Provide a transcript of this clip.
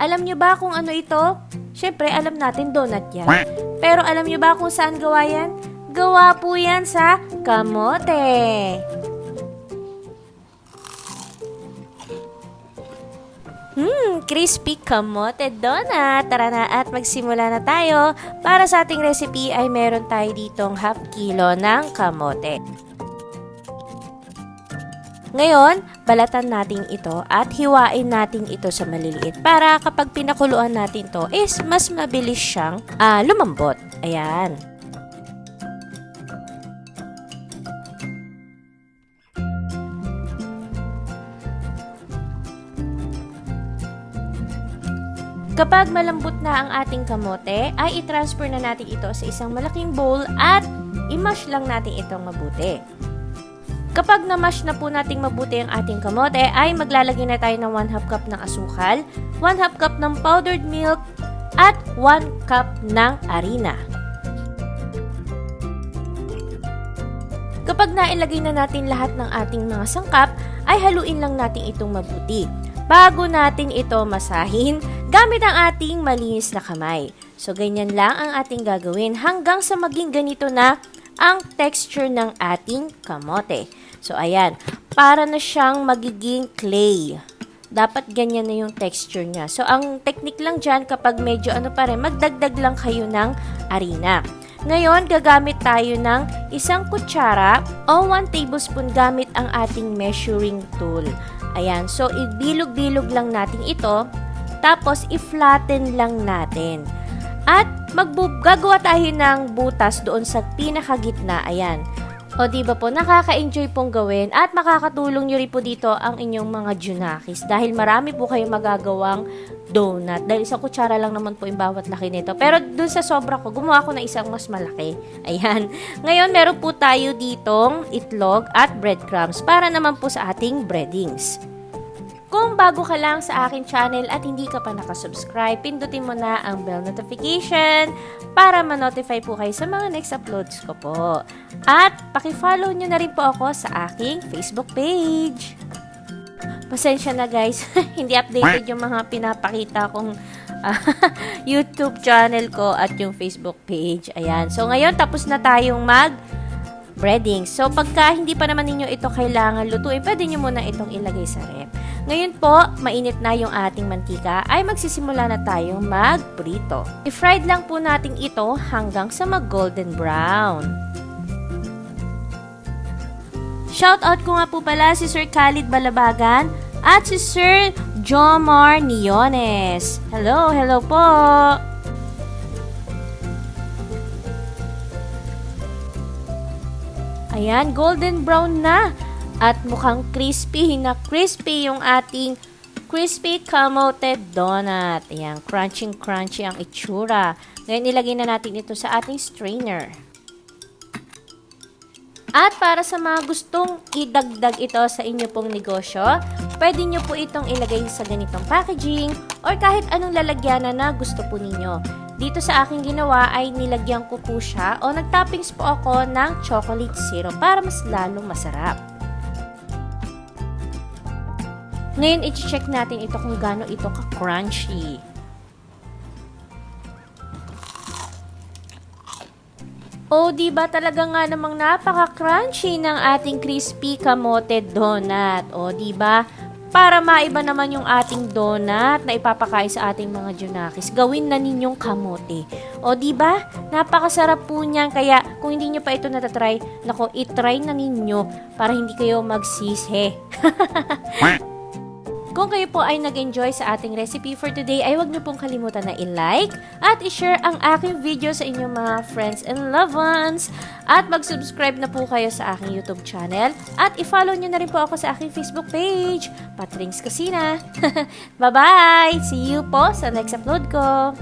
Alam nyo ba kung ano ito? Siyempre, alam natin donut yan. Pero alam nyo ba kung saan gawa yan? Gawa po yan sa kamote. Crispy kamote donut. Tara na at magsimula na tayo. Para sa ating recipe ay meron tayo ditong half kilo ng kamote. Ngayon, balatan natin ito at hiwain natin ito sa maliliit para kapag pinakuluan natin to is mas mabilis siyang lumambot. Ayan. Kapag malambot na ang ating kamote, ay i-transfer na natin ito sa isang malaking bowl at i-mash lang natin itong mabuti. Kapag na-mash na po nating mabuti ang ating kamote, ay maglalagay na tayo ng 1/2 cup ng asukal, 1/2 cup ng powdered milk, at 1 cup ng harina. Kapag nailagay na natin lahat ng ating mga sangkap, ay haluin lang natin itong mabuti. Bago natin ito masahin, gamit ang ating malinis na kamay. So, ganyan lang ang ating gagawin hanggang sa maging ganito na ang texture ng ating kamote. So, ayan. Para na siyang magiging clay. Dapat ganyan na yung texture niya. So, ang technique lang dyan, kapag medyo pa rin, magdagdag lang kayo ng harina. Ngayon, gagamit tayo ng 1 kutsara o 1 tablespoon gamit ang ating measuring tool. Ayan. So, ibilog-bilog lang natin ito. Tapos, i-flatten lang natin. At gagawa tayo ng butas doon sa pinakagitna. Ayan. O diba po, nakaka-enjoy pong gawin at makakatulong nyo rin po dito ang inyong mga junakis dahil marami po kayong magagawang donut. Dahil 1 kutsara lang naman po yung bawat laki nito. Pero dun sa sobra ko, gumawa ko ng isang mas malaki. Ayan. Ngayon, meron po tayo ditong itlog at breadcrumbs para naman po sa ating breadings. Kung bago ka lang sa akin channel at hindi ka pa nakasubscribe, pindutin mo na ang bell notification para ma-notify po kayo sa mga next uploads ko po. At paki-follow nyo na rin po ako sa aking Facebook page. Pasensya na guys, hindi updated yung mga pinapakita kong YouTube channel ko at yung Facebook page. Ayan. So ngayon, tapos na tayong breading. So, pagka hindi pa naman ninyo ito kailangan lutuin, pwede nyo muna itong ilagay sa ref. Ngayon po, mainit na yung ating mantika, ay magsisimula na tayong magprito. I-fried lang po natin ito hanggang sa mag-golden brown. Shoutout ko nga po pala si Sir Khalid Balabagan at si Sir Jomar Niones. Hello po! Ayan, golden brown na. At mukhang crispy na crispy yung ating crispy kamote donut. Ayan, crunchy ang itsura. Ngayon, ilagay na natin ito sa ating strainer. At para sa mga gustong idagdag ito sa inyo pong negosyo, pwede nyo po itong ilagay sa ganitong packaging or kahit anong lalagyanan na gusto po ninyo. Dito sa aking ginawa ay nilagyan ko po siya o nagtoppings po ako ng chocolate syrup para mas lalong masarap. Ngayon, i-check natin ito kung gaano ito ka-crunchy. O, diba talaga nga namang napaka-crunchy ng ating crispy kamote donut. O, diba? Para maiba naman yung ating donut na ipapakain sa ating mga junakis, gawin na ninyong kamote. O, diba? Napakasarap po niyan. Kaya, kung hindi nyo pa ito natatry, nako, itry na ninyo para hindi kayo magsisi. Kung kayo po ay nag-enjoy sa ating recipe for today, ay huwag niyo pong kalimutan na i-like at i-share ang aking video sa inyong mga friends and loved ones. At mag-subscribe na po kayo sa aking YouTube channel. At i-follow niyo na rin po ako sa aking Facebook page, Patrings Kusina. Bye-bye! See you po sa next upload ko!